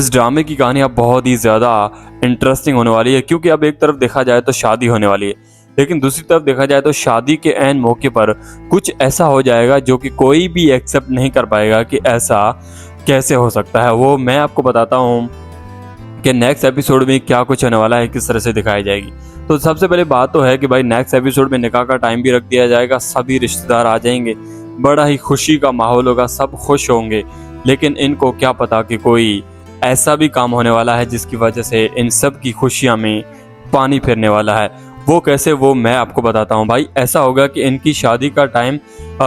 इस ड्रामे की कहानी अब बहुत ही ज़्यादा इंटरेस्टिंग होने वाली है, क्योंकि अब एक तरफ देखा जाए तो शादी होने वाली है, लेकिन दूसरी तरफ देखा जाए तो शादी के ऐन मौके पर कुछ ऐसा हो जाएगा जो कि कोई भी एक्सेप्ट नहीं कर पाएगा कि ऐसा कैसे हो सकता है। वो मैं आपको बताता हूँ कि नेक्स्ट एपिसोड में क्या कुछ होने वाला है, किस तरह से दिखाई जाएगी। तो सबसे पहले बात तो है कि भाई नेक्स्ट एपिसोड में निकाह का टाइम भी रख दिया जाएगा, सभी रिश्तेदार आ जाएंगे, बड़ा ही खुशी का माहौल होगा, सब खुश होंगे। लेकिन इनको क्या पता कि कोई ऐसा भी काम होने वाला है जिसकी वजह से इन सब की खुशियां में पानी फिरने वाला है। वो कैसे, वो मैं आपको बताता हूँ भाई। ऐसा होगा कि इनकी शादी का टाइम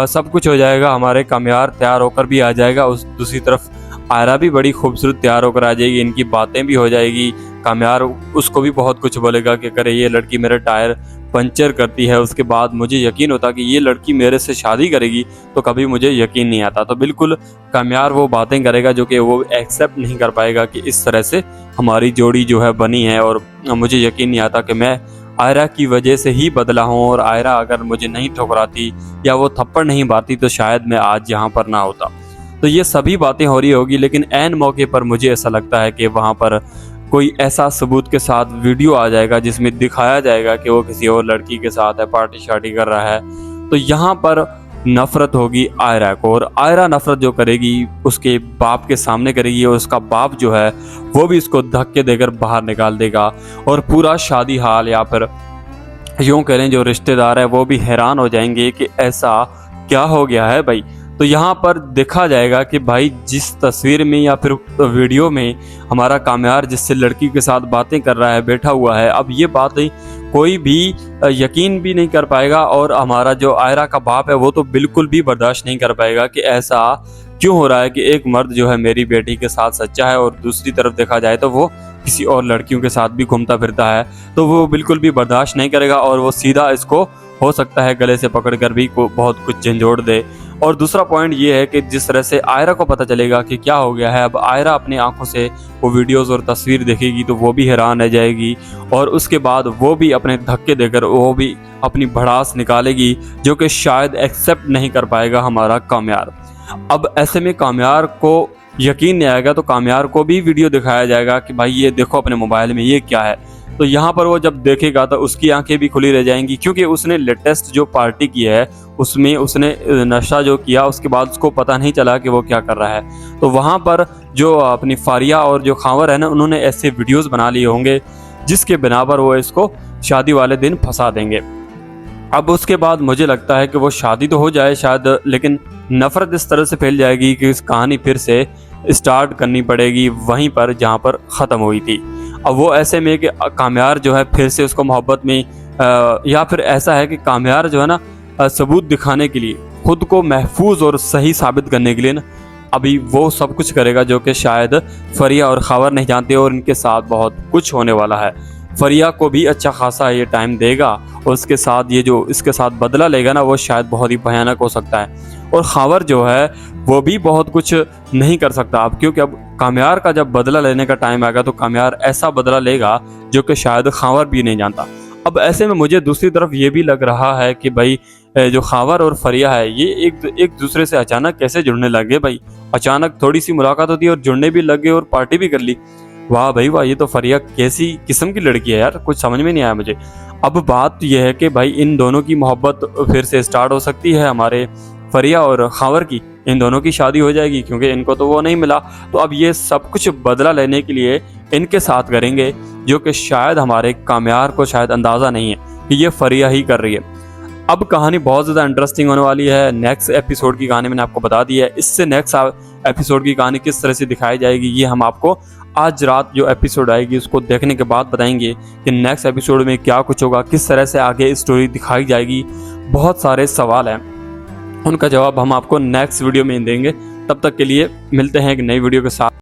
सब कुछ हो जाएगा, हमारे कामयार तैयार होकर भी आ जाएगा, उस दूसरी तरफ आयरा भी बड़ी खूबसूरत तैयार होकर आ जाएगी, इनकी बातें भी हो जाएगी। कामयार उसको भी बहुत कुछ बोलेगा कि करे ये लड़की मेरा टायर पंचर करती है, उसके बाद मुझे यकीन होता कि ये लड़की मेरे से शादी करेगी, तो कभी मुझे यकीन नहीं आता। तो बिल्कुल कामयार वो बातें करेगा जो कि वो एक्सेप्ट नहीं कर पाएगा कि इस तरह से हमारी जोड़ी जो है बनी है, और मुझे यकीन नहीं आता कि मैं आयरा की वजह से ही बदला हूँ, और आयरा अगर मुझे नहीं ठुकराती या वो थप्पड़ नहीं मारती तो शायद मैं आज यहाँ पर ना होता। तो ये सभी बातें हो रही होगी, लेकिन ऐन मौके पर मुझे ऐसा लगता है कि वहाँ पर कोई ऐसा सबूत के साथ वीडियो आ जाएगा जिसमें दिखाया जाएगा कि वो किसी और लड़की के साथ है, पार्टी शार्टी कर रहा है। तो यहाँ पर नफरत होगी आयरा को, और आयरा नफरत जो करेगी उसके बाप के सामने करेगी, और उसका बाप जो है वो भी इसको धक्के देकर बाहर निकाल देगा। और पूरा शादी हाल या फिर यूँ करें जो रिश्तेदार है वो भी हैरान हो जाएंगे कि ऐसा क्या हो गया है भाई। तो यहाँ पर देखा जाएगा कि भाई जिस तस्वीर में या फिर वीडियो में हमारा कामयार जिससे लड़की के साथ बातें कर रहा है, बैठा हुआ है, अब ये बातें कोई भी यकीन भी नहीं कर पाएगा, और हमारा जो आयरा का बाप है वो तो बिल्कुल भी बर्दाश्त नहीं कर पाएगा कि ऐसा क्यों हो रहा है कि एक मर्द जो है मेरी बेटी के साथ सच्चा है और दूसरी तरफ देखा जाए तो वो किसी और लड़कियों के साथ भी घूमता फिरता है। तो वो बिल्कुल भी बर्दाश्त नहीं करेगा, और वो सीधा इसको हो सकता है गले से पकड़कर भी बहुत कुछ झंझोड़ दे। और दूसरा पॉइंट ये है कि जिस तरह से आयरा को पता चलेगा कि क्या हो गया है, अब आयरा अपनी आंखों से वो वीडियोस और तस्वीर देखेगी तो वो भी हैरान रह जाएगी, और उसके बाद वो भी अपने धक्के देकर वो भी अपनी भड़ास निकालेगी, जो कि शायद एक्सेप्ट नहीं कर पाएगा हमारा कामयार। अब ऐसे में कामयार को यकीन नहीं आएगा, तो कामयार को भी वीडियो दिखाया जाएगा कि भाई ये देखो अपने मोबाइल में ये क्या है। तो यहाँ पर वो जब देखेगा तो उसकी आंखें भी खुली रह जाएंगी, क्योंकि उसने लेटेस्ट जो पार्टी की है उसमें उसने नशा जो किया उसके बाद उसको पता नहीं चला कि वो क्या कर रहा है। तो वहाँ पर जो अपनी फारिया और जो खावर है ना, उन्होंने ऐसे वीडियोस बना लिए होंगे जिसके बिना पर वो इसको शादी वाले दिन फंसा देंगे। अब उसके बाद मुझे लगता है कि वो शादी तो हो जाए शायद, लेकिन नफरत इस तरह से फैल जाएगी कि इस कहानी फिर से स्टार्ट करनी पड़ेगी वहीं पर जहाँ पर ख़त्म हुई थी। अब वो ऐसे में कि कामयार जो है फिर से उसको मोहब्बत में या फिर ऐसा है कि कामयार जो है ना सबूत दिखाने के लिए, खुद को महफूज और सही साबित करने के लिए ना अभी वो सब कुछ करेगा जो कि शायद फरिया और खावर नहीं जानते, और इनके साथ बहुत कुछ होने वाला है। फरिया को भी अच्छा खासा ये टाइम देगा, और उसके साथ ये जो इसके साथ बदला लेगा ना वो शायद बहुत ही भयानक हो सकता है। और खावर जो है वो भी बहुत कुछ नहीं कर सकता अब, क्योंकि अब कामयार का जब बदला लेने का टाइम आएगा तो कामयार ऐसा बदला लेगा जो कि शायद खावर भी नहीं जानता। अब ऐसे में मुझे दूसरी तरफ ये भी लग रहा है कि भाई जो खावर और फरिया है ये एक दूसरे से अचानक कैसे जुड़ने लगे भाई। अचानक थोड़ी सी मुलाकात होती है और जुड़ने भी लग गए और पार्टी भी कर ली। वाह भाई वाह, ये तो फरिया कैसी किस्म की लड़की है यार, कुछ समझ में नहीं आया मुझे। अब बात यह है कि भाई इन दोनों की मोहब्बत फिर से स्टार्ट हो सकती है, हमारे फरिया और खावर की, इन दोनों की शादी हो जाएगी, क्योंकि इनको तो वो नहीं मिला। तो अब ये सब कुछ बदला लेने के लिए इनके साथ करेंगे, जो कि शायद हमारे कामयार को शायद अंदाज़ा नहीं है कि ये फरिया ही कर रही है। अब कहानी बहुत ज़्यादा इंटरेस्टिंग होने वाली है। नेक्स्ट एपिसोड की कहानी मैंने आपको बता दी है, इससे नेक्स्ट एपिसोड की कहानी किस तरह से दिखाई जाएगी ये हम आपको आज रात जो एपिसोड आएगी उसको देखने के बाद बताएंगे कि नेक्स्ट एपिसोड में क्या कुछ होगा, किस तरह से आगे स्टोरी दिखाई जाएगी। बहुत सारे सवाल हैं, उनका जवाब हम आपको नेक्स्ट वीडियो में देंगे। तब तक के लिए मिलते हैं एक नई वीडियो के साथ।